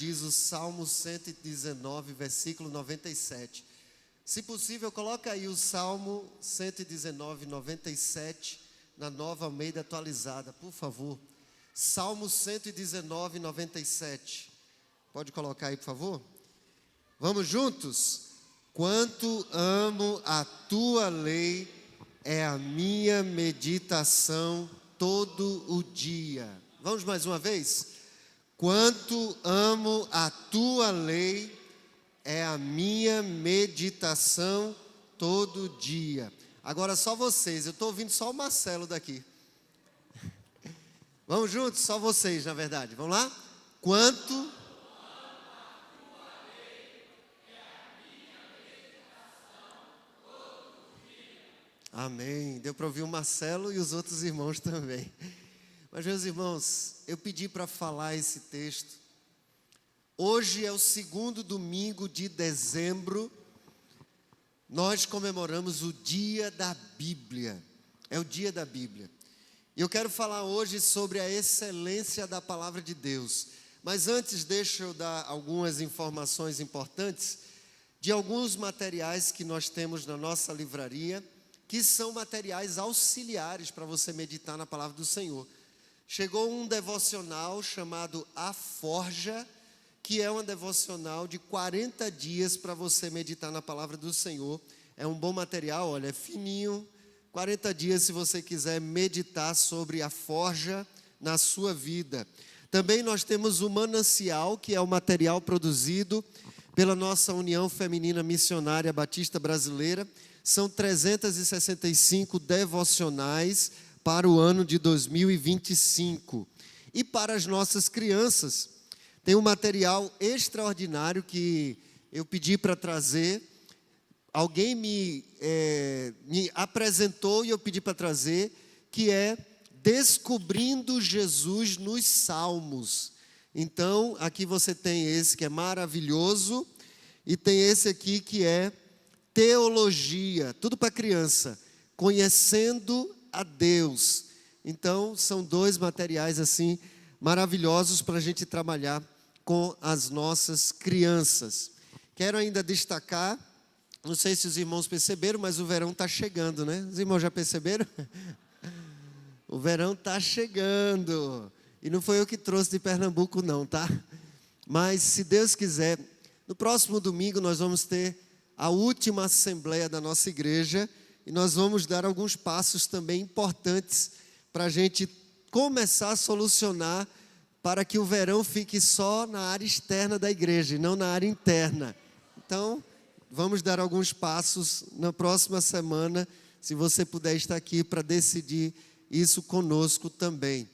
Diz o Salmo 119, versículo 97. Se possível, coloca aí o Salmo 119, 97, na Nova Almeida atualizada, por favor. Salmo 119, 97. Pode colocar aí, por favor? Vamos juntos? Quanto amo a tua lei, é a minha meditação todo o dia. Vamos mais uma vez? Quanto amo a tua lei, é a minha meditação todo dia. Agora só vocês, eu estou ouvindo só o Marcelo daqui. Vamos juntos? Só vocês, na verdade. Vamos lá? Quanto amo a tua lei, é a minha meditação todo dia. Amém. Deu para ouvir o Marcelo e os outros irmãos também. Mas, meus irmãos, eu pedi para falar esse texto. Hoje é o segundo domingo de dezembro. Nós comemoramos o Dia da Bíblia. É o Dia da Bíblia. E eu quero falar hoje sobre a excelência da Palavra de Deus. Mas antes, deixa eu dar algumas informações importantes de alguns materiais que nós temos na nossa livraria, que são materiais auxiliares para você meditar na Palavra do Senhor. Chegou um devocional chamado A Forja, que é uma devocional de 40 dias para você meditar na palavra do Senhor. É um bom material, olha, é fininho. 40 dias se você quiser meditar sobre a forja na sua vida. Também nós temos o Manancial, que é o material produzido pela nossa União Feminina Missionária Batista Brasileira. São 365 devocionais para o ano de 2025. E para as nossas crianças, tem um material extraordinário que eu pedi para trazer. Alguém me apresentou e eu pedi para trazer, que é Descobrindo Jesus nos Salmos. Então, aqui você tem esse que é maravilhoso, e tem esse aqui que é Teologia, tudo para criança, Conhecendo a Deus. Então, são dois materiais assim maravilhosos para a gente trabalhar com as nossas crianças. Quero ainda destacar, não sei se os irmãos perceberam, mas o verão está chegando, né? Os irmãos já perceberam? O verão está chegando. E não foi eu que trouxe de Pernambuco não, tá? Mas, se Deus quiser, no próximo domingo nós vamos ter a última assembleia da nossa igreja. E nós vamos dar alguns passos também importantes para a gente começar a solucionar para que o verão fique só na área externa da igreja e não na área interna. Então, vamos dar alguns passos na próxima semana, se você puder estar aqui para decidir isso conosco também.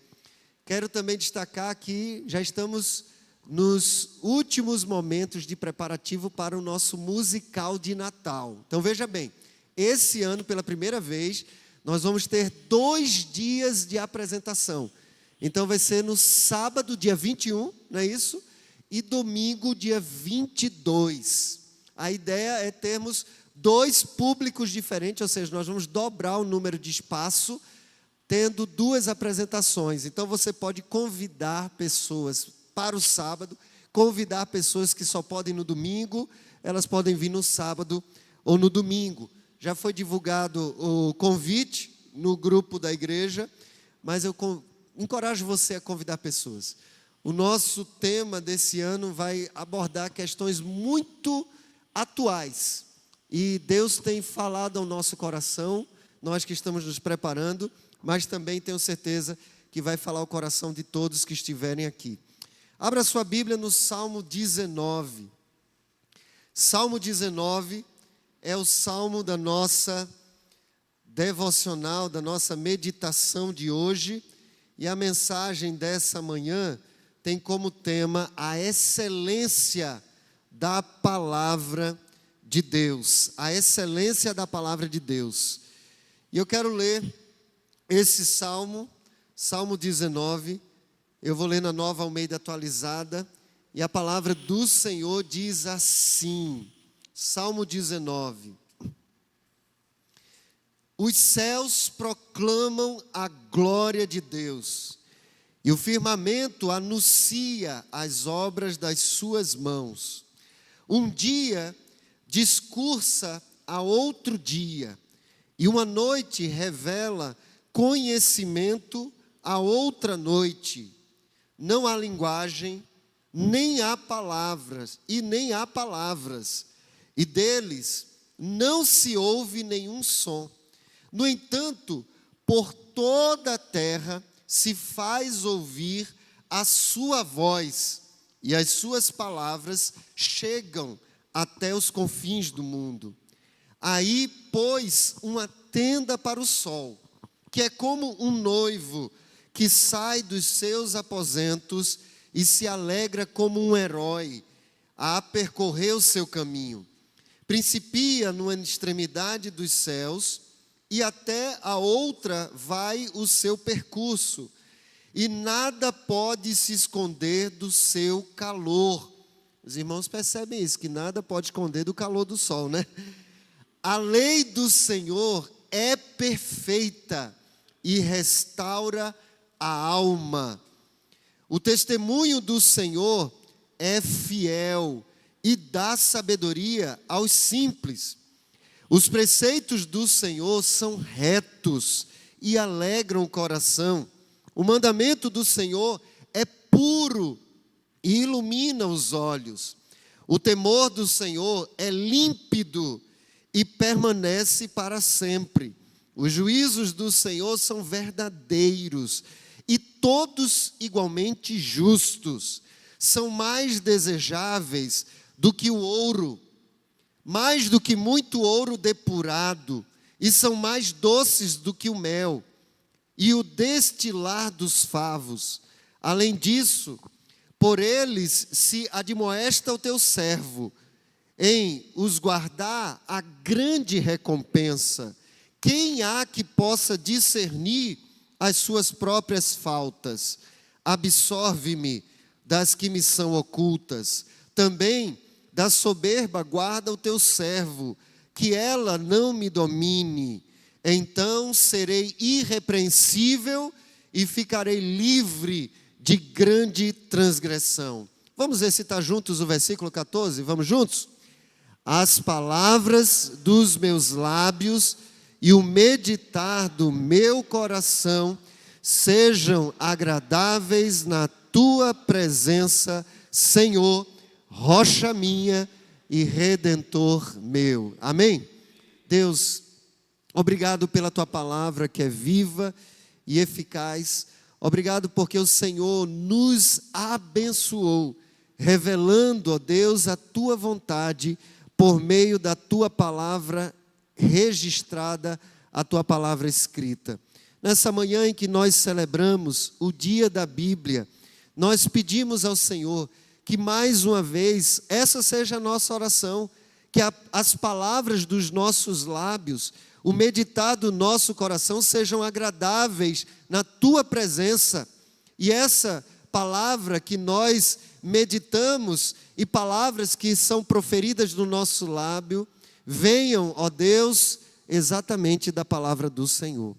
Quero também destacar que já estamos nos últimos momentos de preparativo para o nosso musical de Natal. Então, veja bem. Esse ano, pela primeira vez, nós vamos ter 2 dias de apresentação. Então, vai ser no sábado, dia 21, não é isso? E domingo, dia 22. A ideia é termos 2 públicos diferentes, ou seja, nós vamos dobrar o número de espaço, tendo 2 apresentações. Então, você pode convidar pessoas para o sábado, convidar pessoas que só podem no domingo, elas podem vir no sábado ou no domingo. Já foi divulgado o convite no grupo da igreja, mas eu encorajo você a convidar pessoas. O nosso tema desse ano vai abordar questões muito atuais. E Deus tem falado ao nosso coração, nós que estamos nos preparando, mas também tenho certeza que vai falar ao coração de todos que estiverem aqui. Abra sua Bíblia no Salmo 19. Salmo 19 é o salmo da nossa devocional, da nossa meditação de hoje. E a mensagem dessa manhã tem como tema a excelência da palavra de Deus. A excelência da palavra de Deus. E eu quero ler esse salmo, Salmo 19. Eu vou ler na Nova Almeida atualizada. E a palavra do Senhor diz assim. Salmo 19. Os céus proclamam a glória de Deus, e o firmamento anuncia as obras das suas mãos. Um dia discursa a outro dia, e uma noite revela conhecimento a outra noite. Não há linguagem, nem há palavras, e deles não se ouve nenhum som. No entanto, por toda a terra se faz ouvir a sua voz, e as suas palavras chegam até os confins do mundo. Aí pôs uma tenda para o sol, que é como um noivo que sai dos seus aposentos e se alegra como um herói a percorrer o seu caminho. Principia numa extremidade dos céus e até a outra vai o seu percurso, e nada pode se esconder do seu calor. Os irmãos percebem isso, que nada pode esconder do calor do sol, né? A lei do Senhor é perfeita e restaura a alma. O testemunho do Senhor é fiel e dá sabedoria aos simples. Os preceitos do Senhor são retos e alegram o coração. O mandamento do Senhor é puro e ilumina os olhos. O temor do Senhor é límpido e permanece para sempre. Os juízos do Senhor são verdadeiros e todos igualmente justos. São mais desejáveis do que o ouro, mais do que muito ouro depurado, e são mais doces do que o mel e o destilar dos favos. Além disso, por eles se admoesta o teu servo, em os guardar a grande recompensa. Quem há que possa discernir as suas próprias faltas? Absorve-me das que me são ocultas. Também da soberba guarda o teu servo, que ela não me domine. Então serei irrepreensível e ficarei livre de grande transgressão. Vamos recitar juntos o versículo 14? Vamos juntos? As palavras dos meus lábios e o meditar do meu coração sejam agradáveis na tua presença, Senhor, rocha minha e redentor meu. Amém? Deus, obrigado pela tua palavra que é viva e eficaz. Obrigado porque o Senhor nos abençoou, revelando, ó Deus, a tua vontade por meio da tua palavra registrada, a tua palavra escrita. Nessa manhã em que nós celebramos o dia da Bíblia, nós pedimos ao Senhor que mais uma vez essa seja a nossa oração, que as palavras dos nossos lábios, o meditar do nosso coração sejam agradáveis na tua presença. E essa palavra que nós meditamos e palavras que são proferidas do nosso lábio, venham, ó Deus, exatamente da palavra do Senhor.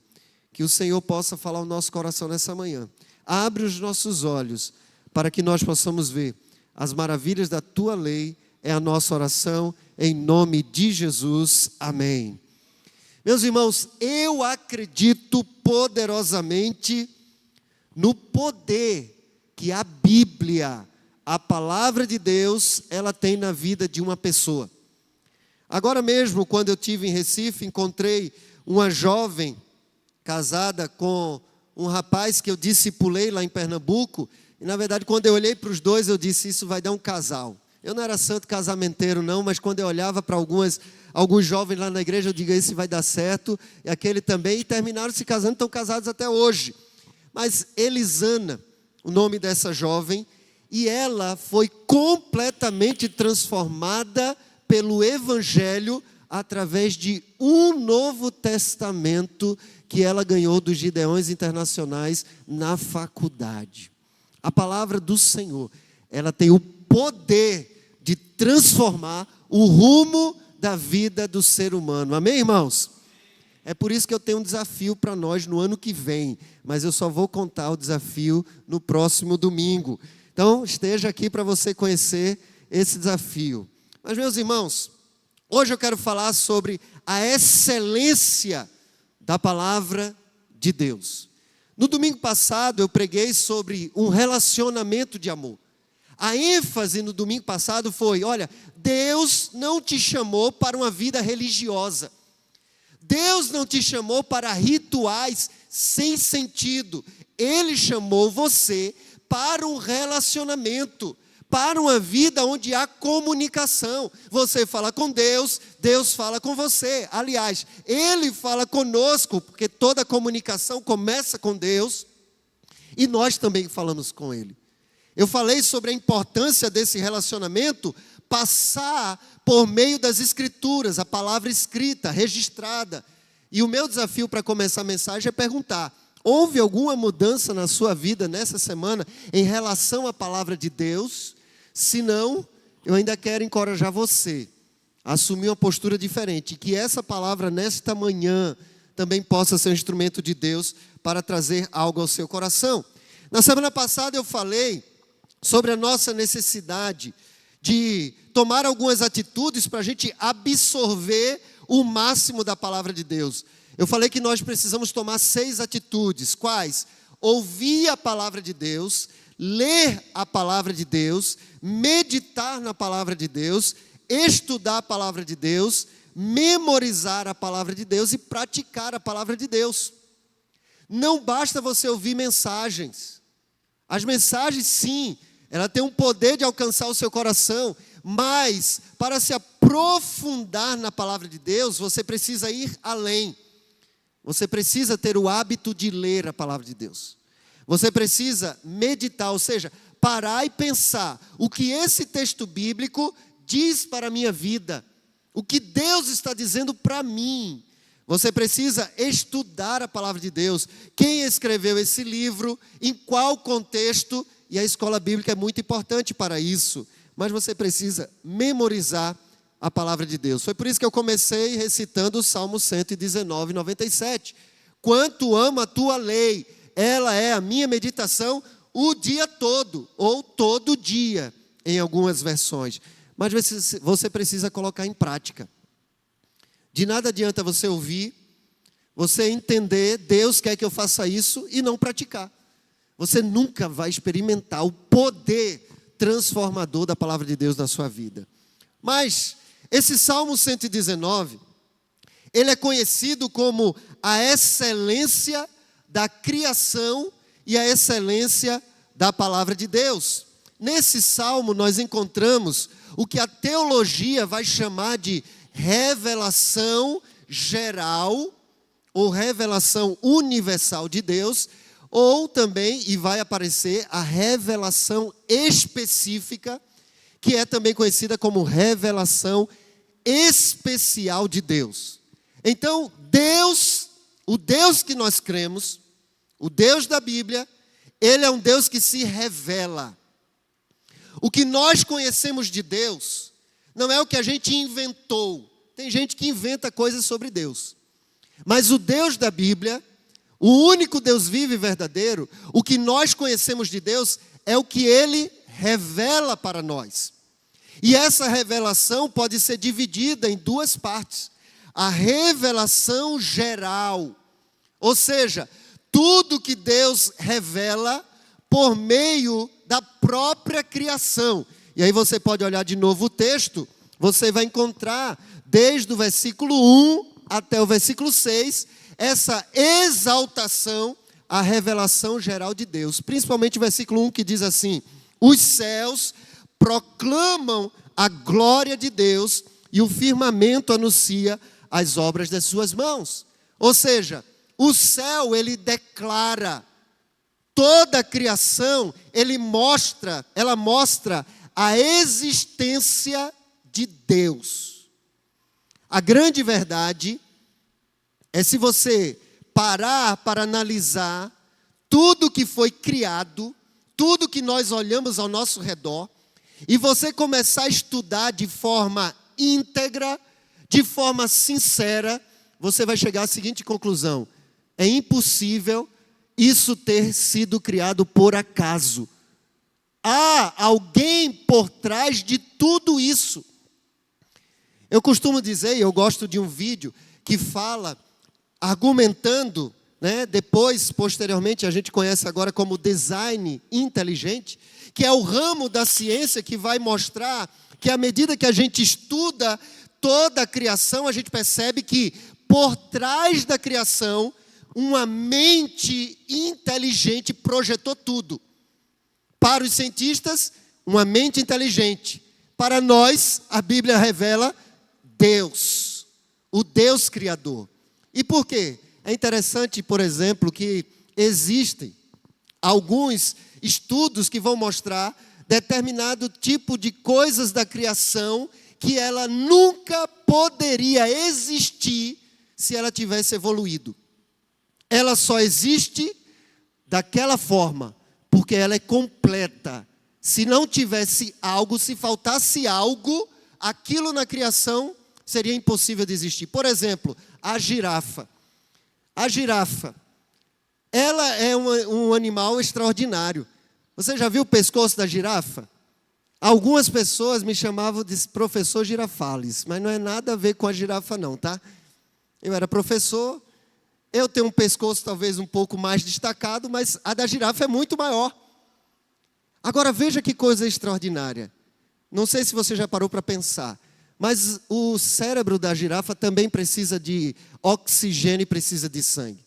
Que o Senhor possa falar ao nosso coração nessa manhã. Abre os nossos olhos para que nós possamos ver as maravilhas da tua lei. É a nossa oração em nome de Jesus. Amém. Meus irmãos, eu acredito poderosamente no poder que a Bíblia, a palavra de Deus, ela tem na vida de uma pessoa. Agora mesmo, quando eu estive em Recife, encontrei uma jovem casada com um rapaz que eu discipulei lá em Pernambuco. E na verdade, quando eu olhei para os dois, eu disse, isso vai dar um casal. Eu não era santo casamenteiro não, mas quando eu olhava para alguns jovens lá na igreja, eu digo, esse vai dar certo, e aquele também, e terminaram se casando, estão casados até hoje. Mas Elisana, o nome dessa jovem, e ela foi completamente transformada pelo Evangelho através de um Novo Testamento que ela ganhou dos Gideões Internacionais na faculdade. A palavra do Senhor, ela tem o poder de transformar o rumo da vida do ser humano. Amém, irmãos? É por isso que eu tenho um desafio para nós no ano que vem, mas eu só vou contar o desafio no próximo domingo. Então, esteja aqui para você conhecer esse desafio. Mas, meus irmãos, hoje eu quero falar sobre a excelência da palavra de Deus. No domingo passado eu preguei sobre um relacionamento de amor. A ênfase no domingo passado foi, olha, Deus não te chamou para uma vida religiosa. Deus não te chamou para rituais sem sentido. Ele chamou você para um relacionamento, para uma vida onde há comunicação. Você fala com Deus, Deus fala com você. Aliás, Ele fala conosco, porque toda comunicação começa com Deus e nós também falamos com Ele. Eu falei sobre a importância desse relacionamento passar por meio das Escrituras, a palavra escrita, registrada. E o meu desafio para começar a mensagem é perguntar: houve alguma mudança na sua vida nessa semana em relação à palavra de Deus? Se não, eu ainda quero encorajar você a assumir uma postura diferente, que essa palavra nesta manhã também possa ser um instrumento de Deus para trazer algo ao seu coração. Na semana passada eu falei sobre a nossa necessidade de tomar algumas atitudes para a gente absorver o máximo da palavra de Deus. Eu falei que nós precisamos tomar 6 atitudes. Quais? Ouvir a palavra de Deus, ler a palavra de Deus, meditar na palavra de Deus, estudar a palavra de Deus, memorizar a palavra de Deus e praticar a palavra de Deus. Não basta você ouvir mensagens. As mensagens, sim, ela tem um poder de alcançar o seu coração, mas para se aprofundar na palavra de Deus, você precisa ir além. Você precisa ter o hábito de ler a palavra de Deus. Você precisa meditar, ou seja, parar e pensar o que esse texto bíblico diz para a minha vida, o que Deus está dizendo para mim. Você precisa estudar a palavra de Deus. Quem escreveu esse livro, em qual contexto, e a escola bíblica é muito importante para isso. Mas você precisa memorizar a palavra de Deus. Foi por isso que eu comecei recitando o Salmo 119, 97. Quanto amo a tua lei, ela é a minha meditação o dia todo, ou todo dia, em algumas versões. Mas você precisa colocar em prática. De nada adianta você ouvir, você entender, Deus quer que eu faça isso e não praticar. Você nunca vai experimentar o poder transformador da palavra de Deus na sua vida. Mas esse Salmo 119, ele é conhecido como a excelência da criação e a excelência da palavra de Deus. Nesse salmo nós encontramos o que a teologia vai chamar de revelação geral ou revelação universal de Deus, ou também, e vai aparecer, a revelação específica, que é também conhecida como revelação especial de Deus. Então, Deus, o Deus que nós cremos, o Deus da Bíblia, Ele é um Deus que se revela. O que nós conhecemos de Deus não é o que a gente inventou. Tem gente que inventa coisas sobre Deus. Mas o Deus da Bíblia, o único Deus vivo e verdadeiro, o que nós conhecemos de Deus é o que Ele revela para nós. E essa revelação pode ser dividida em 2 partes. A revelação geral, ou seja, tudo que Deus revela por meio da própria criação. E aí você pode olhar de novo o texto, você vai encontrar desde o versículo 1 até o versículo 6, essa exaltação à revelação geral de Deus. Principalmente o versículo 1 que diz assim: os céus proclamam a glória de Deus e o firmamento anuncia as obras das suas mãos. Ou seja, o céu, ele declara, toda a criação, ela mostra a existência de Deus. A grande verdade é, se você parar para analisar tudo que foi criado, tudo que nós olhamos ao nosso redor, e você começar a estudar de forma íntegra, de forma sincera, você vai chegar à seguinte conclusão: é impossível isso ter sido criado por acaso. Há alguém por trás de tudo isso. Eu costumo dizer, e eu gosto de um vídeo que fala, argumentando, depois, posteriormente, a gente conhece agora como design inteligente, que é o ramo da ciência que vai mostrar que à medida que a gente estuda toda a criação, a gente percebe que por trás da criação, uma mente inteligente projetou tudo. Para os cientistas, uma mente inteligente. Para nós, a Bíblia revela Deus, o Deus Criador. E por quê? É interessante, por exemplo, que existem alguns estudos que vão mostrar determinado tipo de coisas da criação que ela nunca poderia existir se ela tivesse evoluído. Ela só existe daquela forma, porque ela é completa. Se não tivesse algo, se faltasse algo, aquilo na criação seria impossível de existir. Por exemplo, a girafa. A girafa, ela é um animal extraordinário. Você já viu o pescoço da girafa? Algumas pessoas me chamavam de professor Girafales, mas não é nada a ver com a girafa não, tá? Eu era professor, eu tenho um pescoço talvez um pouco mais destacado, mas a da girafa é muito maior. Agora veja que coisa extraordinária. Não sei se você já parou para pensar, mas o cérebro da girafa também precisa de oxigênio e precisa de sangue.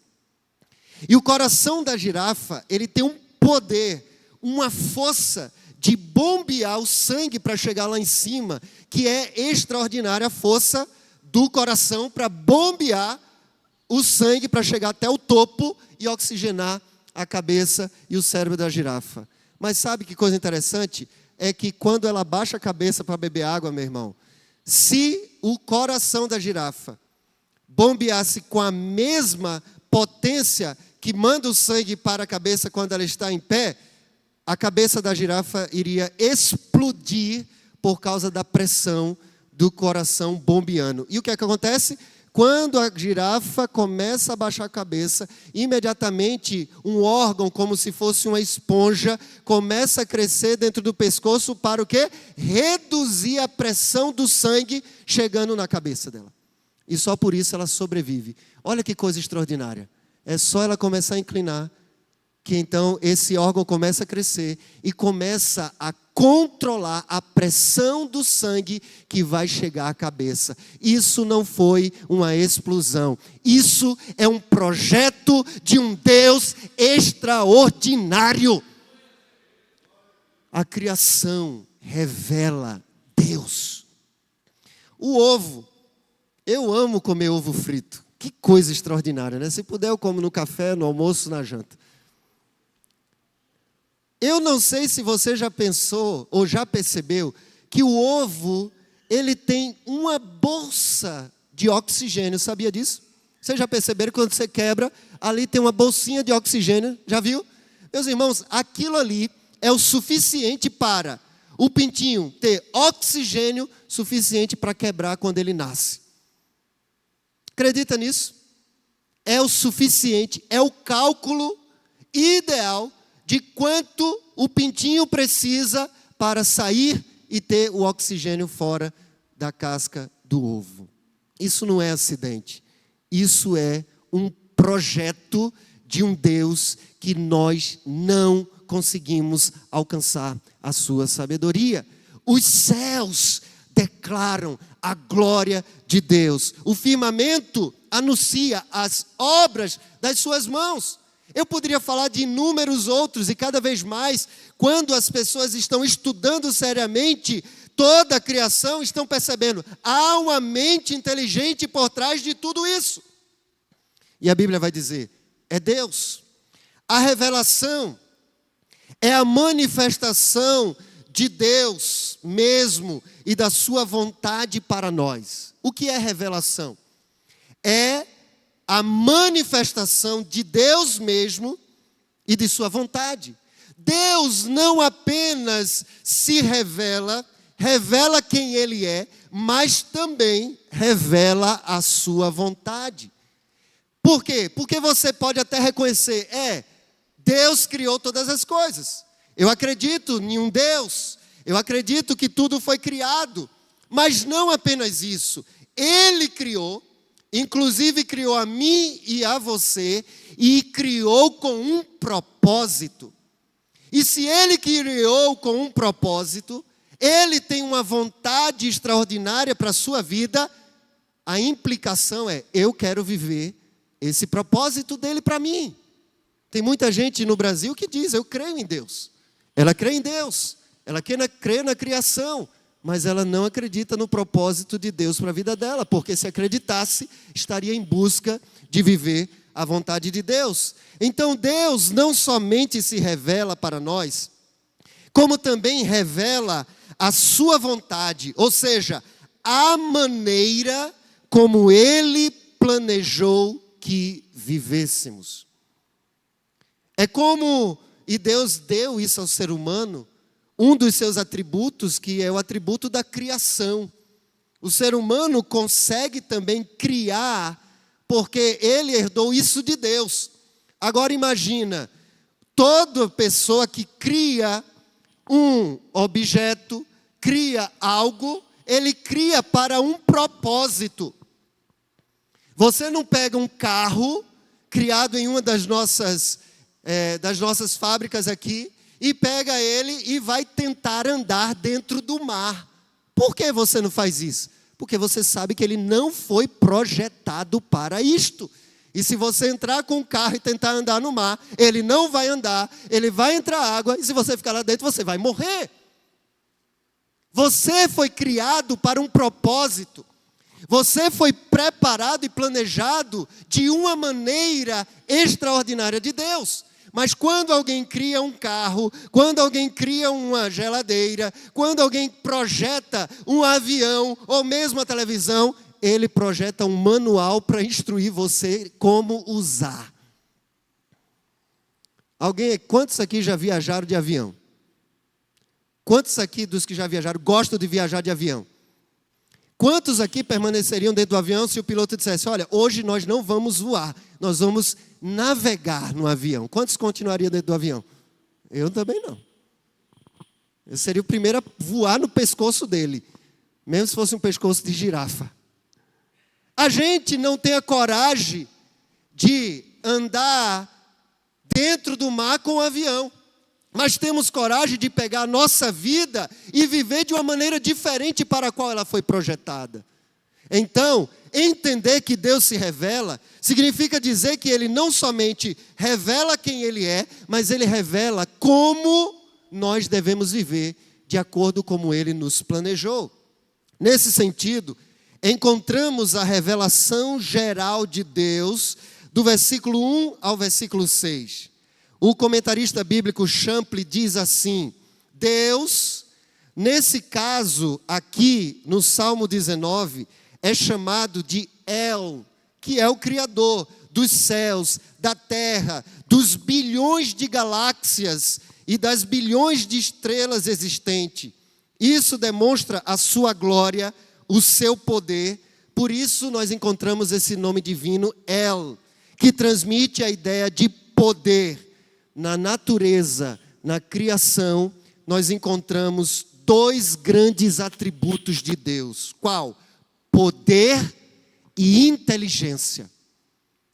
E o coração da girafa, ele tem um poder, uma força de bombear o sangue para chegar lá em cima, que é extraordinária a força do coração para bombear o sangue para chegar até o topo e oxigenar a cabeça e o cérebro da girafa. Mas sabe que coisa interessante? É que quando ela baixa a cabeça para beber água, meu irmão, se o coração da girafa bombeasse com a mesma potência que manda o sangue para a cabeça quando ela está em pé, a cabeça da girafa iria explodir por causa da pressão do coração bombeando. E o que é que acontece? Quando a girafa começa a baixar a cabeça, imediatamente um órgão, como se fosse uma esponja, começa a crescer dentro do pescoço para o quê? Reduzir a pressão do sangue chegando na cabeça dela. E só por isso ela sobrevive. Olha que coisa extraordinária. É só ela começar a inclinar, que então esse órgão começa a crescer e começa a controlar a pressão do sangue que vai chegar à cabeça. Isso não foi uma explosão. Isso é um projeto de um Deus extraordinário. A criação revela Deus. O ovo. Eu amo comer ovo frito. Que coisa extraordinária, né? Se puder, eu como no café, no almoço, na janta. Eu não sei se você já pensou ou já percebeu que o ovo, ele tem uma bolsa de oxigênio. Sabia disso? Vocês já perceberam que quando você quebra, ali tem uma bolsinha de oxigênio? Já viu? Meus irmãos, aquilo ali é o suficiente para o pintinho ter oxigênio suficiente para quebrar quando ele nasce. Acredita nisso? É o suficiente, é o cálculo ideal de quanto o pintinho precisa para sair e ter o oxigênio fora da casca do ovo. Isso não é acidente. Isso é um projeto de um Deus que nós não conseguimos alcançar a sua sabedoria. Os céus declaram a glória de Deus. O firmamento anuncia as obras das suas mãos. Eu poderia falar de inúmeros outros e cada vez mais, quando as pessoas estão estudando seriamente toda a criação, estão percebendo, há uma mente inteligente por trás de tudo isso. E a Bíblia vai dizer, é Deus. A revelação é a manifestação de Deus mesmo e da sua vontade para nós. O que é revelação? É a manifestação de Deus mesmo e de sua vontade. Deus não apenas se revela revela quem Ele é, mas também revela a sua vontade. Por quê? Porque você pode até reconhecer, Deus criou todas as coisas. Eu acredito em um Deus, eu acredito que tudo foi criado, mas não apenas isso. Ele criou, inclusive criou a mim e a você, e criou com um propósito. E se Ele criou com um propósito, Ele tem uma vontade extraordinária para a sua vida, a implicação é, eu quero viver esse propósito dele para mim. Tem muita gente no Brasil que diz, eu creio em Deus. Ela crê em Deus, ela crê na criação, mas ela não acredita no propósito de Deus para a vida dela, porque se acreditasse, estaria em busca de viver a vontade de Deus. Então Deus não somente se revela para nós, como também revela a sua vontade, ou seja, a maneira como Ele planejou que vivêssemos. É como, e Deus deu isso ao ser humano, um dos seus atributos, que é o atributo da criação. O ser humano consegue também criar, porque ele herdou isso de Deus. Agora imagina, toda pessoa que cria um objeto, cria algo, ele cria para um propósito. Você não pega um carro criado em uma das nossas fábricas aqui e pega ele e vai tentar andar dentro do mar. Por que você não faz isso? Porque você sabe que ele não foi projetado para isto. E se você entrar com o carro e tentar andar no mar, ele não vai andar, ele vai entrar água, e se você ficar lá dentro, você vai morrer. Você foi criado para um propósito. Você foi preparado e planejado de uma maneira extraordinária de Deus. Mas quando alguém cria um carro, quando alguém cria uma geladeira, quando alguém projeta um avião ou mesmo a televisão, ele projeta um manual para instruir você como usar. Quantos aqui já viajaram de avião? Quantos aqui dos que já viajaram gostam de viajar de avião? Quantos aqui permaneceriam dentro do avião se o piloto dissesse, olha, hoje nós não vamos voar, nós vamos navegar no avião? Quantos continuariam dentro do avião? Eu também não. Eu seria o primeiro a voar no pescoço dele, mesmo se fosse um pescoço de girafa. A gente não tem a coragem de andar dentro do mar com o avião, mas temos coragem de pegar a nossa vida e viver de uma maneira diferente para a qual ela foi projetada. Então, entender que Deus se revela, significa dizer que Ele não somente revela quem Ele é, mas Ele revela como nós devemos viver de acordo com como Ele nos planejou. Nesse sentido, encontramos a revelação geral de Deus do versículo 1 ao versículo 6. O comentarista bíblico Champlin diz assim, Deus, nesse caso aqui no Salmo 19, é chamado de El, que é o Criador dos céus, da terra, dos bilhões de galáxias e das bilhões de estrelas existentes. Isso demonstra a sua glória, o seu poder. Por isso nós encontramos esse nome divino, El, que transmite a ideia de poder. Na natureza, na criação, nós encontramos dois grandes atributos de Deus. Qual? Poder e inteligência.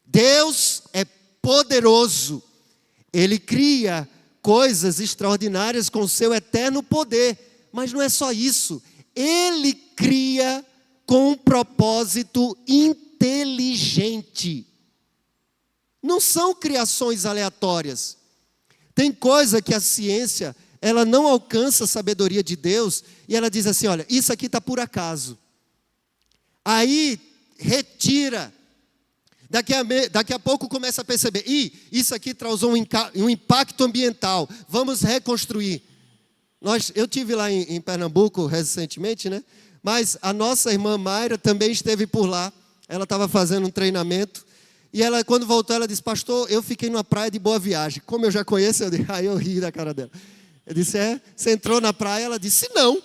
Deus é poderoso. Ele cria coisas extraordinárias com o seu eterno poder. Mas não é só isso. Ele cria com um propósito inteligente. Não são criações aleatórias. Tem coisa que a ciência, ela não alcança a sabedoria de Deus, e ela diz assim, olha, isso aqui está por acaso. Aí, retira. Daqui a pouco começa a perceber, isso aqui causou um impacto ambiental, vamos reconstruir. Eu tive lá em Pernambuco recentemente, né? Mas a nossa irmã Mayra também esteve por lá, ela estava fazendo um treinamento, e ela, quando voltou, ela disse, pastor, eu fiquei numa praia de Boa Viagem. Como eu já conheço, aí eu ri da cara dela. Eu disse, você entrou na praia? Ela disse, não.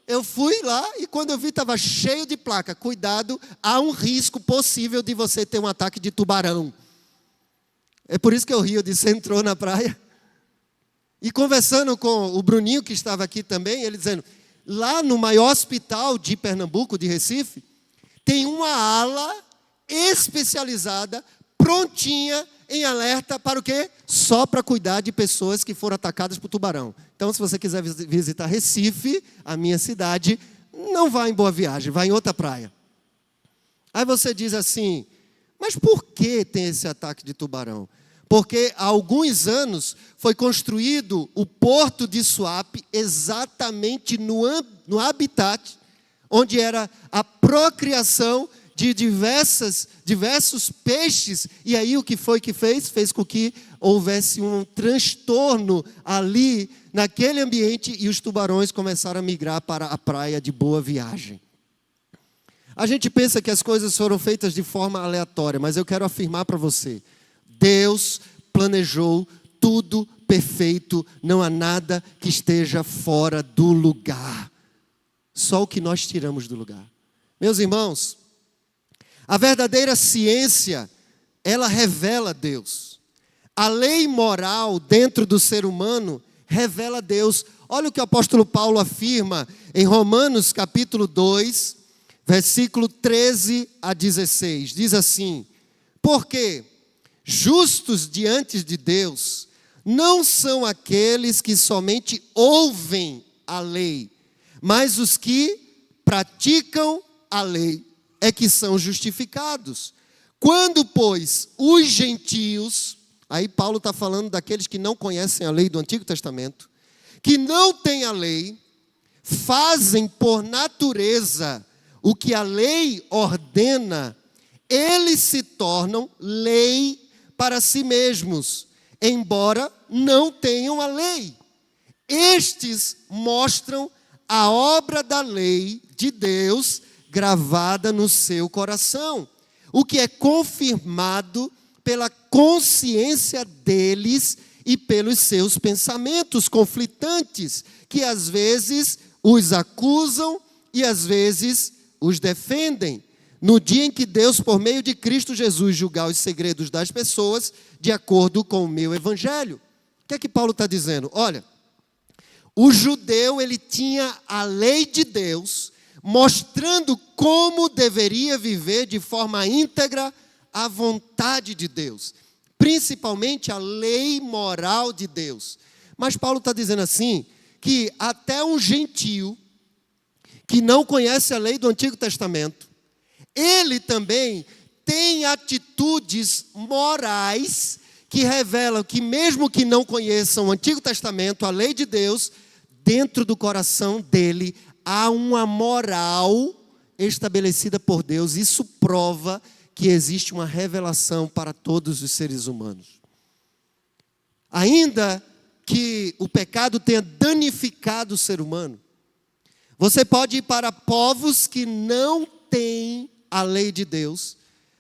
eu fui lá e quando eu vi estava cheio de placa. Cuidado, há um risco possível de você ter um ataque de tubarão. É por isso que eu rio, eu disse, você entrou na praia. E conversando com o Bruninho, que estava aqui também, ele dizendo, lá no maior hospital de Pernambuco, de Recife, tem uma ala especializada, prontinha, em alerta para o quê? Só para cuidar de pessoas que foram atacadas por tubarão. Então, se você quiser visitar Recife, a minha cidade, não vá em Boa Viagem, vá em outra praia. Aí você diz assim, mas por que tem esse ataque de tubarão? Porque há alguns anos foi construído o porto de Suape exatamente no habitat onde era a procriação de diversos peixes. E aí o que foi que fez? Fez com que houvesse um transtorno ali, naquele ambiente, e os tubarões começaram a migrar para a praia de Boa Viagem. A gente pensa que as coisas foram feitas de forma aleatória, mas eu quero afirmar para você, Deus planejou tudo perfeito, não há nada que esteja fora do lugar. Só o que nós tiramos do lugar. Meus irmãos, a verdadeira ciência, ela revela Deus. A lei moral dentro do ser humano revela Deus. Olha o que o apóstolo Paulo afirma em Romanos capítulo 2, versículo 13 a 16. Diz assim, porque justos diante de Deus não são aqueles que somente ouvem a lei, mas os que praticam a lei é que são justificados. Quando, pois, os gentios, aí Paulo está falando daqueles que não conhecem a lei do Antigo Testamento, que não têm a lei, fazem por natureza o que a lei ordena, eles se tornam lei para si mesmos, embora não tenham a lei. Estes mostram a obra da lei de Deus gravada no seu coração, o que é confirmado pela consciência deles e pelos seus pensamentos conflitantes, que às vezes os acusam e às vezes os defendem. No dia em que Deus, por meio de Cristo Jesus, julgar os segredos das pessoas, de acordo com o meu evangelho. O que é que Paulo está dizendo? Olha, o judeu, ele tinha a lei de Deus, mostrando como deveria viver de forma íntegra a vontade de Deus. Principalmente a lei moral de Deus. Mas Paulo está dizendo assim, que até um gentio, que não conhece a lei do Antigo Testamento, ele também tem atitudes morais que revelam que mesmo que não conheçam o Antigo Testamento, a lei de Deus, dentro do coração dele há uma moral estabelecida por Deus. Isso prova que existe uma revelação para todos os seres humanos. Ainda que o pecado tenha danificado o ser humano, você pode ir para povos que não têm a lei de Deus,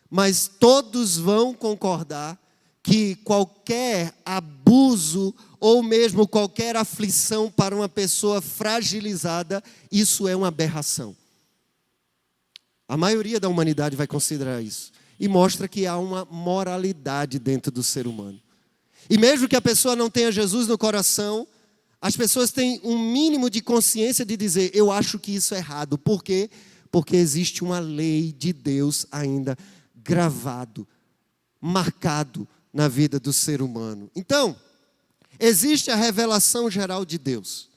mas todos vão concordar que qualquer abuso ou mesmo qualquer aflição para uma pessoa fragilizada, isso é uma aberração. A maioria da humanidade vai considerar isso. E mostra que há uma moralidade dentro do ser humano. E mesmo que a pessoa não tenha Jesus no coração, as pessoas têm um mínimo de consciência de dizer, eu acho que isso é errado. Por quê? Porque existe uma lei de Deus ainda gravado, marcado na vida do ser humano. Então, existe a revelação geral de Deus,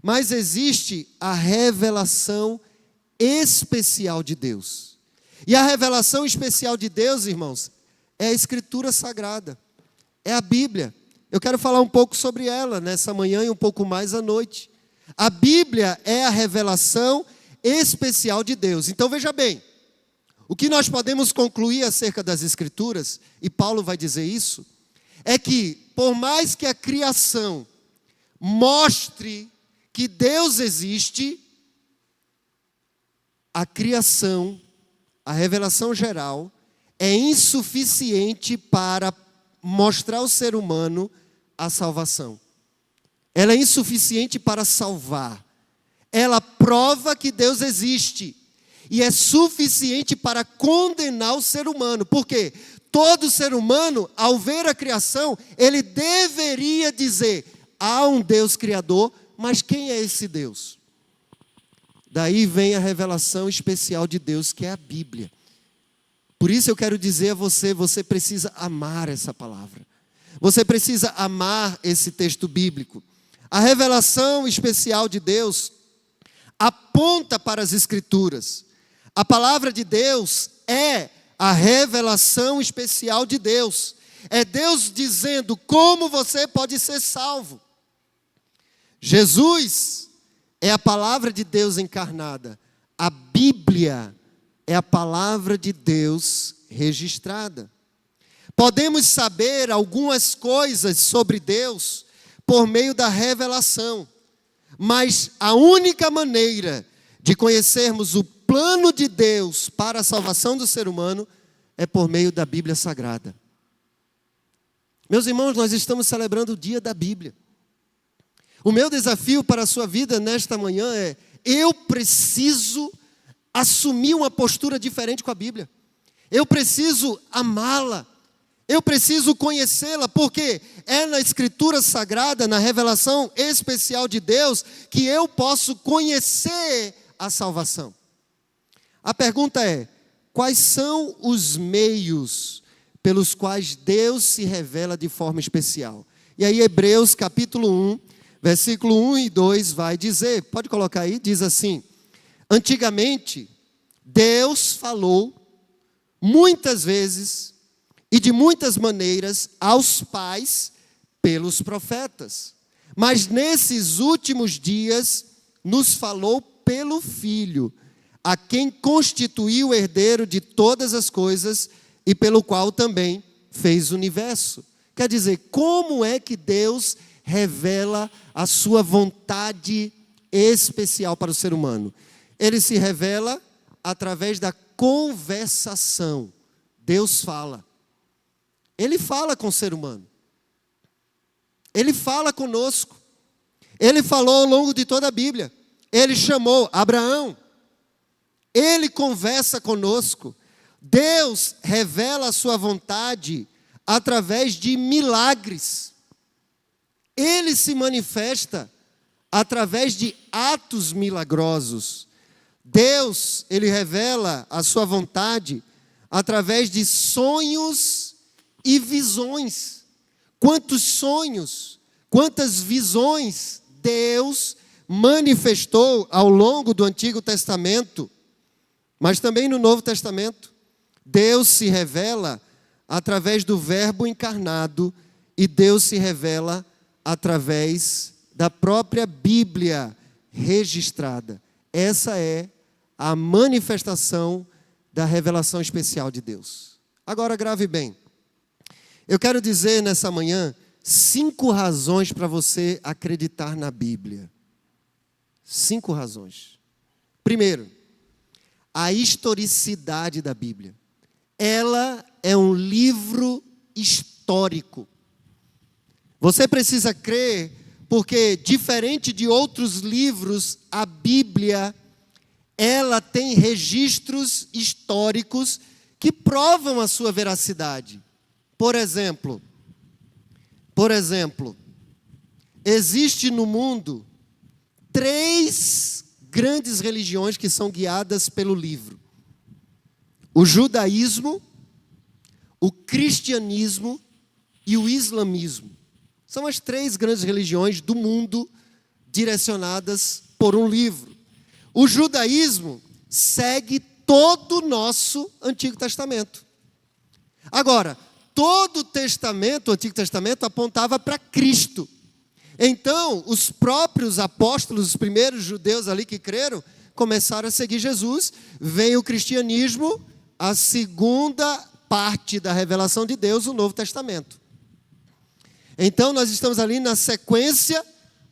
mas existe a revelação especial de Deus. E a revelação especial de Deus, irmãos, é a Escritura Sagrada, é a Bíblia. Eu quero falar um pouco sobre ela nessa manhã e um pouco mais à noite. A Bíblia é a revelação especial de Deus. Então veja bem, o que nós podemos concluir acerca das Escrituras, e Paulo vai dizer isso, é que por mais que a criação mostre que Deus existe, a criação, a revelação geral, é insuficiente para mostrar ao ser humano a salvação. Ela é insuficiente para salvar. Ela prova que Deus existe. E é suficiente para condenar o ser humano. Por quê? Todo ser humano, ao ver a criação, ele deveria dizer: há um Deus criador, mas quem é esse Deus? Daí vem a revelação especial de Deus, que é a Bíblia. Por isso eu quero dizer a você, você precisa amar essa palavra. Você precisa amar esse texto bíblico. A revelação especial de Deus aponta para as Escrituras. A palavra de Deus é a revelação especial de Deus. É Deus dizendo como você pode ser salvo. Jesus é a palavra de Deus encarnada. A Bíblia é a palavra de Deus registrada. Podemos saber algumas coisas sobre Deus por meio da revelação. Mas a única maneira de conhecermos o plano de Deus para a salvação do ser humano é por meio da Bíblia Sagrada. Meus irmãos, nós estamos celebrando o dia da Bíblia. O meu desafio para a sua vida nesta manhã é: eu preciso assumir uma postura diferente com a Bíblia. Eu preciso amá-la. Eu preciso conhecê-la, porque é na Escritura Sagrada, na revelação especial de Deus, que eu posso conhecer a salvação. A pergunta é: quais são os meios pelos quais Deus se revela de forma especial? E aí Hebreus capítulo 1, versículo 1 e 2 vai dizer, pode colocar aí, diz assim: antigamente, Deus falou muitas vezes e de muitas maneiras aos pais pelos profetas. Mas nesses últimos dias nos falou pelo Filho, a quem constituiu o herdeiro de todas as coisas e pelo qual também fez o universo. Quer dizer, como é que Deus revela a sua vontade especial para o ser humano? Ele se revela através da conversação. Deus fala. Ele fala com o ser humano. Ele fala conosco. Ele falou ao longo de toda a Bíblia. Ele chamou Abraão. Ele conversa conosco. Deus revela a sua vontade através de milagres. Ele se manifesta através de atos milagrosos. Deus, ele revela a sua vontade através de sonhos e visões. Quantos sonhos, quantas visões Deus manifestou ao longo do Antigo Testamento, mas também no Novo Testamento. Deus se revela através do Verbo encarnado e Deus se revela através da própria Bíblia registrada. Essa é a manifestação da revelação especial de Deus. Agora grave bem. Eu quero dizer nessa manhã 5 razões para você acreditar na Bíblia. 5 razões. Primeiro, a historicidade da Bíblia. Ela é um livro histórico. Você precisa crer, porque diferente de outros livros, a Bíblia, ela tem registros históricos que provam a sua veracidade. Por exemplo, existe no mundo 3 grandes religiões que são guiadas pelo livro: o judaísmo, o cristianismo e o islamismo. São as 3 grandes religiões do mundo direcionadas por um livro. O judaísmo segue todo o nosso Antigo Testamento. Agora, todo o Antigo Testamento apontava para Cristo. Então, os próprios apóstolos, os primeiros judeus ali que creram, começaram a seguir Jesus. Vem o cristianismo, a segunda parte da revelação de Deus, o Novo Testamento. Então, nós estamos ali na sequência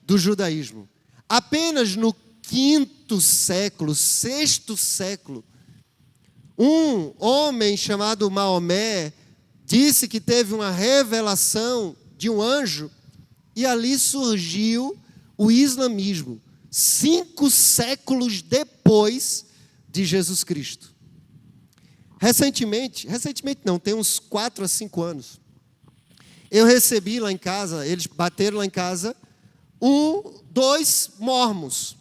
do judaísmo. Apenas no 5º século, 6º século, um homem chamado Maomé disse que teve uma revelação de um anjo, e ali surgiu o islamismo. 5 séculos depois de Jesus Cristo. Recentemente não, tem uns 4 a 5 anos, eu recebi lá em casa, eles bateram lá em casa, 2 mormons.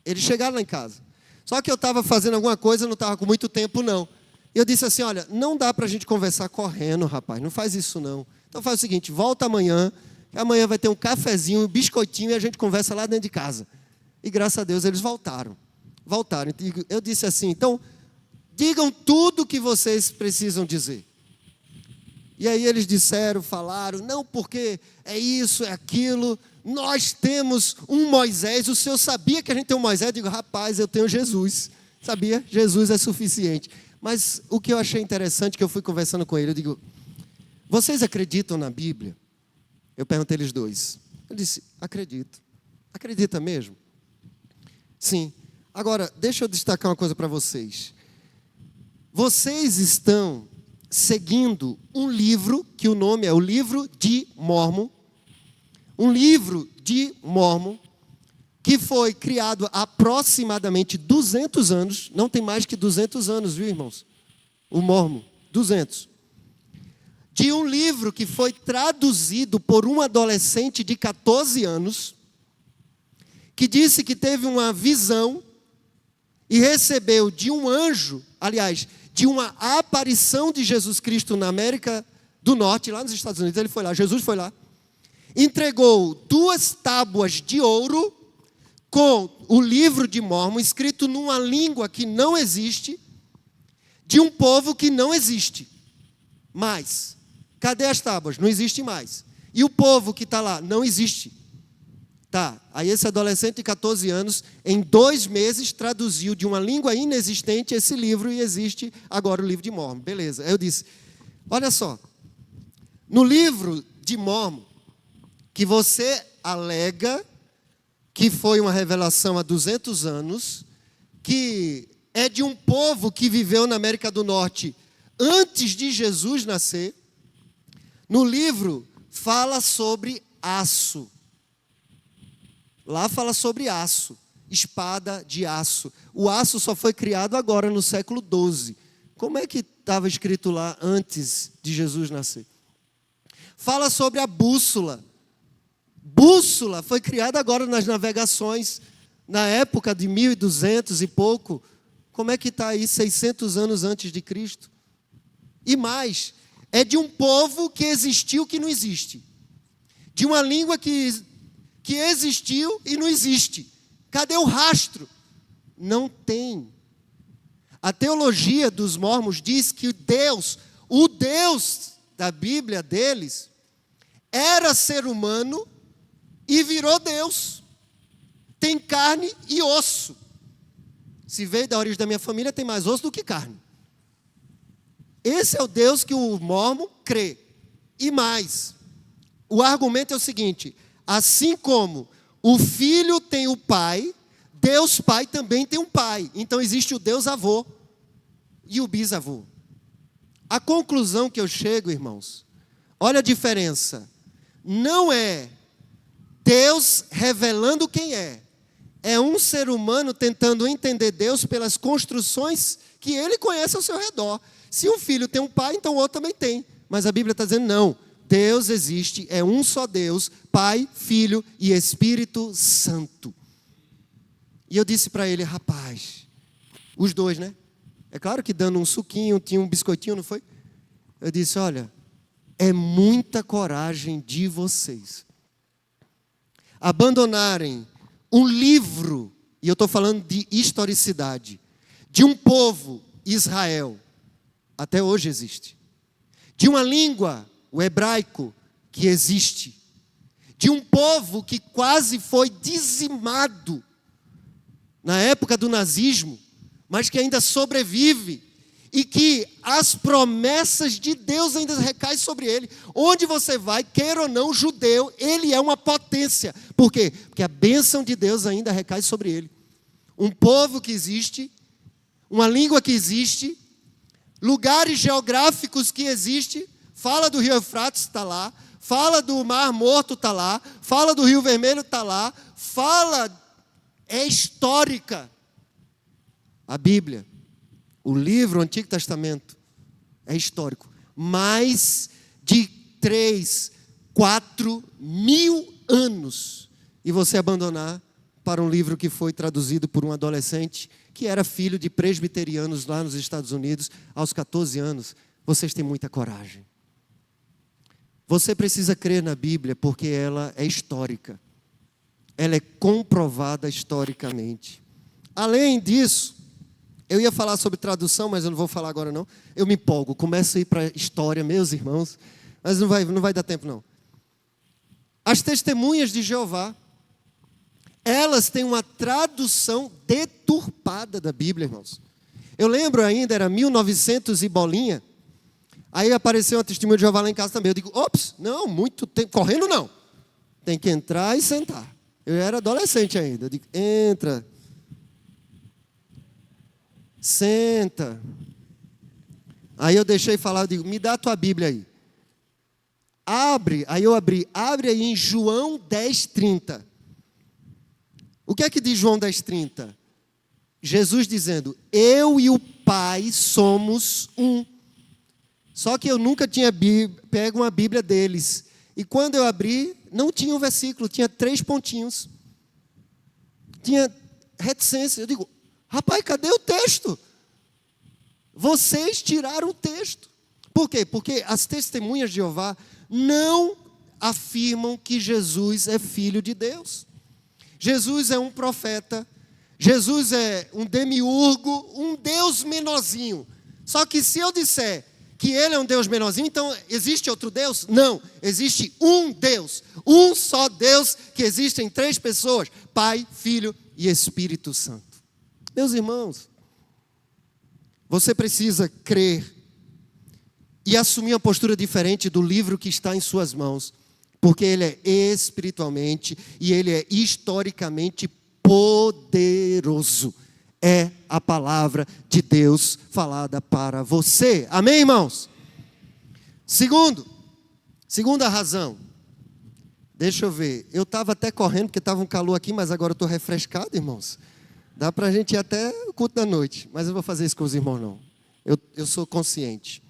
Eles chegaram lá em casa. Só que eu estava fazendo alguma coisa, não estava com muito tempo, não. E eu disse assim, olha, não dá para a gente conversar correndo, rapaz, não faz isso não. Então faz o seguinte, volta amanhã, que amanhã vai ter um cafezinho, um biscoitinho, e a gente conversa lá dentro de casa. E graças a Deus eles voltaram. Eu disse assim, então, digam tudo o que vocês precisam dizer. E aí eles falaram, não, porque é isso, é aquilo, nós temos um Moisés, o senhor sabia que a gente tem um Moisés? Eu digo, rapaz, eu tenho Jesus, sabia? Jesus é suficiente. Mas o que eu achei interessante, que eu fui conversando com ele, eu digo, vocês acreditam na Bíblia? Eu perguntei eles 2. Ele disse, acredito. Acredita mesmo? Sim. Agora, deixa eu destacar uma coisa para vocês. Vocês estão seguindo um livro, que o nome é o Livro de Mórmon. Um livro de Mórmon, que foi criado há aproximadamente 200 anos. Não tem mais que 200 anos, viu, irmãos? O Mórmon, 200. De um livro que foi traduzido por um adolescente de 14 anos, que disse que teve uma visão e recebeu de um anjo, aliás, de uma aparição de Jesus Cristo na América do Norte, lá nos Estados Unidos. Ele foi lá, Jesus foi lá, entregou 2 tábuas de ouro com o livro de Mórmon, escrito numa língua que não existe, de um povo que não existe mais. Cadê as tábuas? Não existe mais. E o povo que está lá? Não existe. Tá, aí esse adolescente de 14 anos, em 2 meses, traduziu de uma língua inexistente esse livro e existe agora o livro de Mórmon. Beleza, aí eu disse, olha só, no livro de Mórmon, que você alega que foi uma revelação há 200 anos, que é de um povo que viveu na América do Norte antes de Jesus nascer, no livro fala sobre aço. Lá fala sobre aço, espada de aço. O aço só foi criado agora no século XII. Como é que estava escrito lá antes de Jesus nascer? Fala sobre a bússola. Bússola foi criada agora nas navegações, na época de 1200 e pouco. Como é que está aí 600 anos antes de Cristo? E mais, é de um povo que existiu que não existe. De uma língua que existiu e não existe. Cadê o rastro? Não tem. A teologia dos mormons diz que o Deus da Bíblia deles, era ser humano e virou Deus. Tem carne e osso. Se veio da origem da minha família, tem mais osso do que carne. Esse é o Deus que o mormon crê. E mais, o argumento é o seguinte: assim como o filho tem o pai, Deus Pai também tem um pai. Então existe o Deus avô e o bisavô. A conclusão que eu chego, irmãos, olha a diferença. Não é Deus revelando quem é. É um ser humano tentando entender Deus pelas construções que ele conhece ao seu redor. Se um filho tem um pai, então o outro também tem. Mas a Bíblia está dizendo não. Deus existe, é um só Deus, Pai, Filho e Espírito Santo. E eu disse para ele, rapaz, os 2, né? É claro que dando um suquinho, tinha um biscoitinho, não foi? Eu disse, olha, é muita coragem de vocês abandonarem um livro, e eu estou falando de historicidade, de um povo, Israel, até hoje existe, de uma língua, o hebraico, que existe, de um povo que quase foi dizimado na época do nazismo, mas que ainda sobrevive, e que as promessas de Deus ainda recaem sobre ele. Onde você vai, queira ou não, judeu, ele é uma potência. Por quê? Porque a bênção de Deus ainda recai sobre ele. Um povo que existe, uma língua que existe, lugares geográficos que existem. Fala do Rio Eufrates, está lá. Fala do Mar Morto, está lá. Fala do Rio Vermelho, está lá. Fala é histórica. A Bíblia, o livro, o Antigo Testamento, é histórico. Mais de 3, 4 mil anos. E você abandonar para um livro que foi traduzido por um adolescente que era filho de presbiterianos lá nos Estados Unidos aos 14 anos. Vocês têm muita coragem. Você precisa crer na Bíblia porque ela é histórica. Ela é comprovada historicamente. Além disso, eu ia falar sobre tradução, mas eu não vou falar agora não. Eu me empolgo, começo a ir para a história, meus irmãos, mas não vai dar tempo não. As testemunhas de Jeová, elas têm uma tradução deturpada da Bíblia, irmãos. Eu lembro ainda, era 1900 e bolinha, aí apareceu uma testemunha de Jeová lá em casa também. Eu digo, ops, não, muito tempo, correndo não. Tem que entrar e sentar. Eu era adolescente ainda. Eu digo, entra. Senta. Aí eu deixei falar, eu digo, me dá a tua Bíblia aí. Abre, aí eu abri, abre aí em João 10:30. O que é que diz João 10:30? Jesus dizendo, eu e o Pai somos um. Só que eu nunca tinha pego uma Bíblia deles. E quando eu abri, não tinha um versículo, tinha 3 pontinhos. Tinha reticência. Eu digo, rapaz, cadê o texto? Vocês tiraram o texto. Por quê? Porque as testemunhas de Jeová não afirmam que Jesus é filho de Deus. Jesus é um profeta. Jesus é um demiurgo, um Deus menorzinho. Só que se eu disser que ele é um Deus menorzinho, então existe outro Deus? Não, existe um Deus. Um só Deus que existe em 3 pessoas. Pai, Filho e Espírito Santo. Meus irmãos, você precisa crer e assumir uma postura diferente do livro que está em suas mãos, porque ele é espiritualmente e ele é historicamente poderoso. É a palavra de Deus falada para você. Amém, irmãos? Segunda razão. Deixa eu ver. Eu estava até correndo porque estava um calor aqui, mas agora eu estou refrescado, irmãos. Dá para a gente ir até o culto da noite. Mas eu não vou fazer isso com os irmãos, não. Eu sou consciente.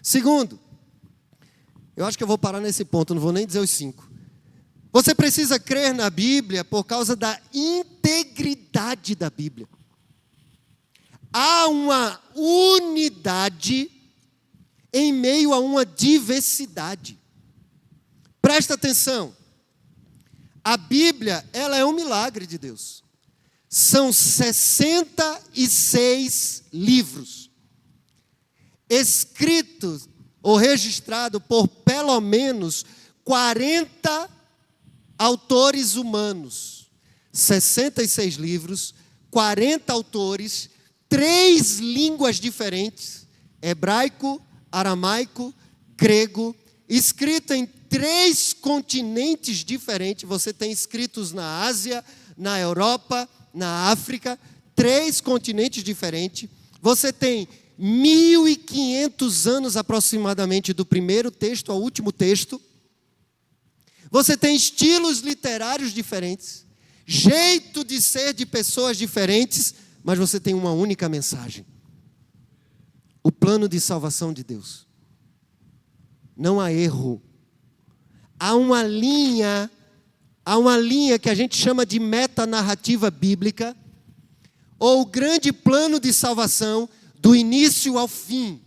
Segundo, eu acho que eu vou parar nesse ponto, não vou nem dizer os 5. Você precisa crer na Bíblia por causa da integridade da Bíblia. Há uma unidade em meio a uma diversidade. Presta atenção. A Bíblia, ela é um milagre de Deus. São 66 livros, escritos ou registrados por pelo menos 40 autores humanos. 66 livros, 40 autores, 3 línguas diferentes, hebraico, aramaico, grego, escrito em 3 continentes diferentes. Você tem escritos na Ásia, na Europa, na África, 3 continentes diferentes. Você tem 1.500 anos aproximadamente do primeiro texto ao último texto. Você tem estilos literários diferentes, jeito de ser de pessoas diferentes, mas você tem uma única mensagem. O plano de salvação de Deus. Não há erro. Há uma linha que a gente chama de metanarrativa bíblica, ou o grande plano de salvação do início ao fim.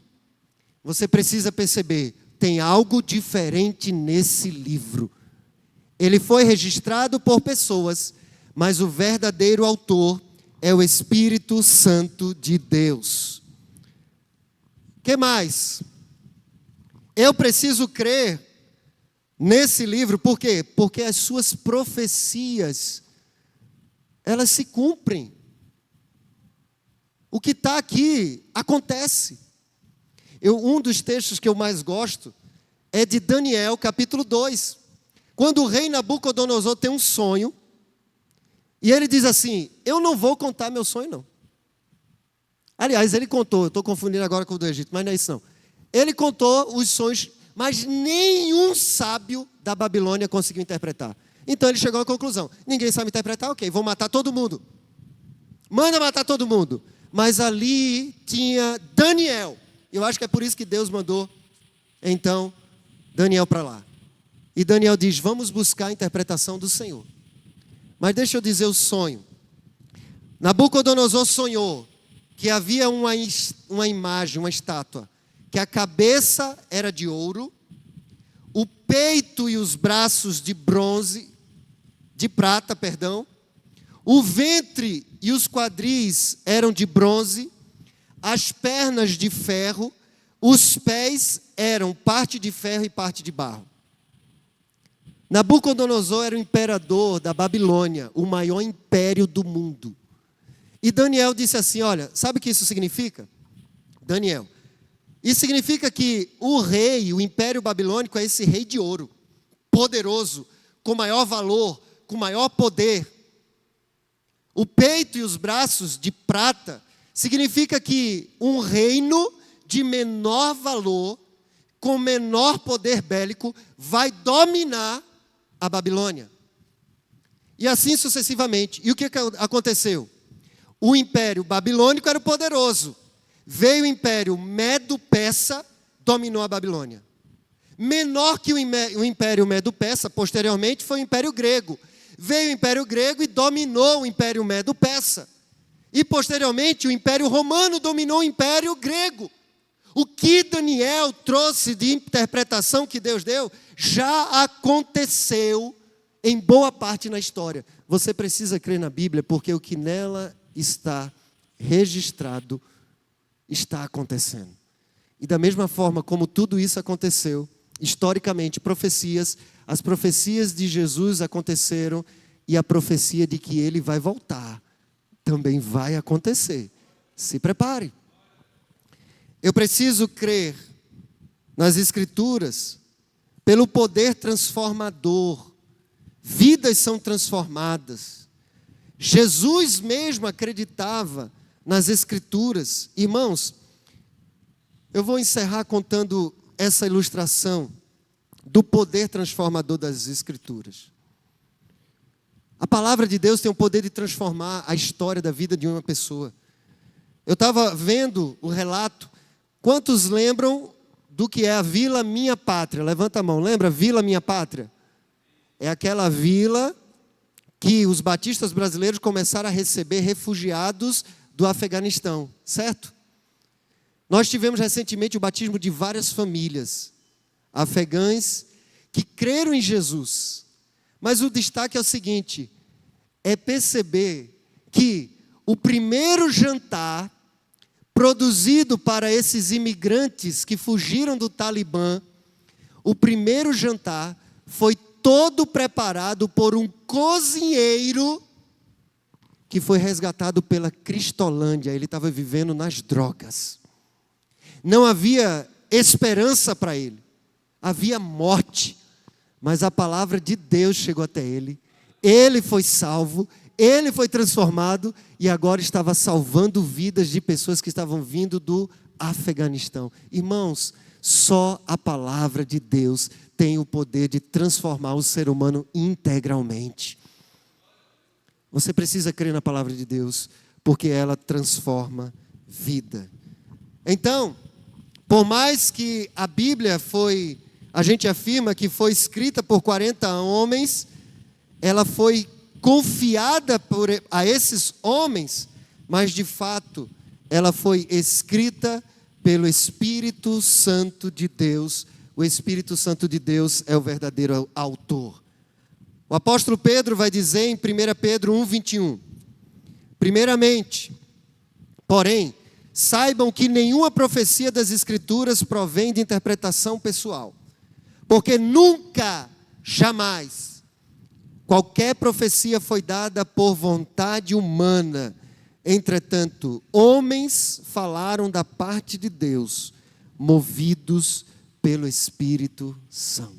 Você precisa perceber, tem algo diferente nesse livro. Ele foi registrado por pessoas, mas o verdadeiro autor é o Espírito Santo de Deus. O que mais? Eu preciso crer nesse livro, por quê? Porque as suas profecias, elas se cumprem. O que está aqui acontece. Um dos textos que eu mais gosto é de Daniel, capítulo 2. Quando o rei Nabucodonosor tem um sonho, e ele diz assim, eu não vou contar meu sonho não. Aliás, ele contou, eu estou confundindo agora com o do Egito, mas não é isso não. Ele contou os sonhos, mas nenhum sábio da Babilônia conseguiu interpretar. Então ele chegou à conclusão: ninguém sabe interpretar, ok, vou matar todo mundo. Manda matar todo mundo. Mas ali tinha Daniel. Eu acho que é por isso que Deus mandou, então, Daniel para lá. E Daniel diz: vamos buscar a interpretação do Senhor. Mas deixa eu dizer o sonho. Nabucodonosor sonhou que havia uma imagem, uma estátua, que a cabeça era de ouro, o peito e os braços de bronze, de prata, perdão, o ventre e os quadris eram de bronze, as pernas de ferro, os pés eram parte de ferro e parte de barro. Nabucodonosor era o imperador da Babilônia, o maior império do mundo. E Daniel disse assim: olha, sabe o que isso significa? Daniel, isso significa que o rei, o império babilônico é esse rei de ouro, poderoso, com maior valor, com maior poder. O peito e os braços de prata significa que um reino de menor valor, com menor poder bélico, vai dominar a Babilônia. E assim sucessivamente. E o que aconteceu? O império babilônico era o poderoso. Veio o império Medo-Persa, dominou a Babilônia. Menor que o império Medo-Persa, posteriormente, foi o império grego. Veio o império grego e dominou o império Medo-Persa. E posteriormente o império romano dominou o império grego. O que Daniel trouxe de interpretação que Deus deu já aconteceu em boa parte na história. Você precisa crer na Bíblia, porque o que nela está registrado está acontecendo. E da mesma forma como tudo isso aconteceu, historicamente, as profecias de Jesus aconteceram, e a profecia de que ele vai voltar também vai acontecer. Se prepare. Eu preciso crer nas Escrituras pelo poder transformador. Vidas são transformadas. Jesus mesmo acreditava nas Escrituras. Irmãos, eu vou encerrar contando essa ilustração do poder transformador das Escrituras. A palavra de Deus tem o poder de transformar a história da vida de uma pessoa. Eu estava vendo o relato. Quantos lembram do que é a Vila Minha Pátria? Levanta a mão. Lembra Vila Minha Pátria? É aquela vila que os batistas brasileiros começaram a receber refugiados do Afeganistão, certo? Nós tivemos recentemente o batismo de várias famílias afegãs que creram em Jesus. Mas o destaque é o seguinte: é perceber que o primeiro jantar produzido para esses imigrantes que fugiram do Talibã, o primeiro jantar foi todo preparado por um cozinheiro que foi resgatado pela Cristolândia. Ele estava vivendo nas drogas. Não havia esperança para ele, havia morte. Mas a palavra de Deus chegou até ele. Ele foi salvo, ele foi transformado e agora estava salvando vidas de pessoas que estavam vindo do Afeganistão. Irmãos, só a palavra de Deus tem o poder de transformar o ser humano integralmente. Você precisa crer na palavra de Deus, porque ela transforma vida. Então, por mais que a Bíblia a gente afirma que foi escrita por 40 homens, ela foi confiada a esses homens, mas de fato ela foi escrita pelo Espírito Santo de Deus. O Espírito Santo de Deus é o verdadeiro autor. O apóstolo Pedro vai dizer em 1 Pedro 1:21, primeiramente, porém, saibam que nenhuma profecia das Escrituras provém de interpretação pessoal. Porque nunca, jamais, qualquer profecia foi dada por vontade humana. Entretanto, homens falaram da parte de Deus, movidos pelo Espírito Santo.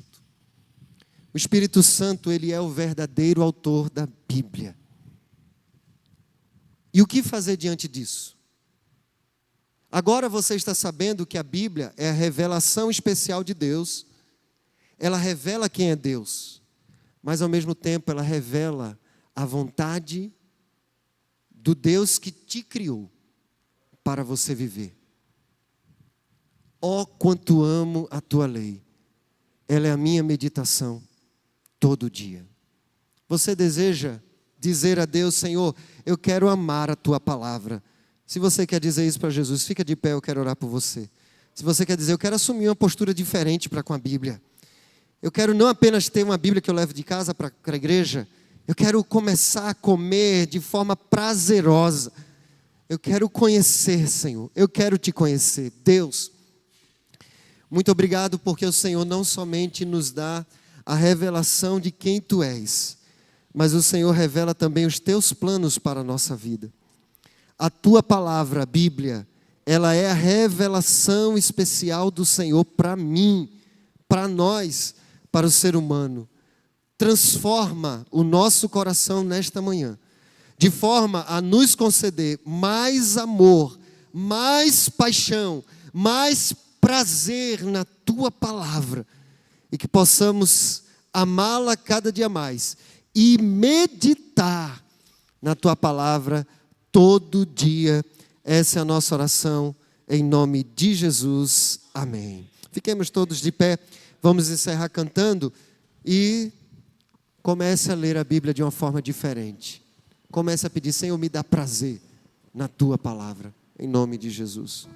O Espírito Santo, ele é o verdadeiro autor da Bíblia. E o que fazer diante disso? Agora você está sabendo que a Bíblia é a revelação especial de Deus. Ela revela quem é Deus. mas ao mesmo tempo ela revela a vontade do Deus que te criou para você viver. Oh, quanto amo a tua lei. Ela é a minha meditação todo dia. Você deseja dizer a Deus: Senhor, eu quero amar a tua palavra. Se você quer dizer isso para Jesus, fica de pé, eu quero orar por você. Se você quer dizer: eu quero assumir uma postura diferente para com a Bíblia. Eu quero não apenas ter uma Bíblia que eu levo de casa para a igreja. Eu quero começar a comer de forma prazerosa. Eu quero conhecer, Senhor. Eu quero te conhecer. Deus, muito obrigado porque o Senhor não somente nos dá a revelação de quem Tu és, mas o Senhor revela também os Teus planos para a nossa vida. A Tua palavra, a Bíblia, ela é a revelação especial do Senhor para mim, para nós, para o ser humano. Transforma o nosso coração nesta manhã, de forma a nos conceder mais amor, mais paixão, mais prazer na Tua palavra, e que possamos amá-la cada dia mais e meditar na Tua palavra todo dia. Essa é a nossa oração, em nome de Jesus, amém. Fiquemos todos de pé, vamos encerrar cantando e comece a ler a Bíblia de uma forma diferente. Comece a pedir: Senhor, me dá prazer na Tua palavra, em nome de Jesus.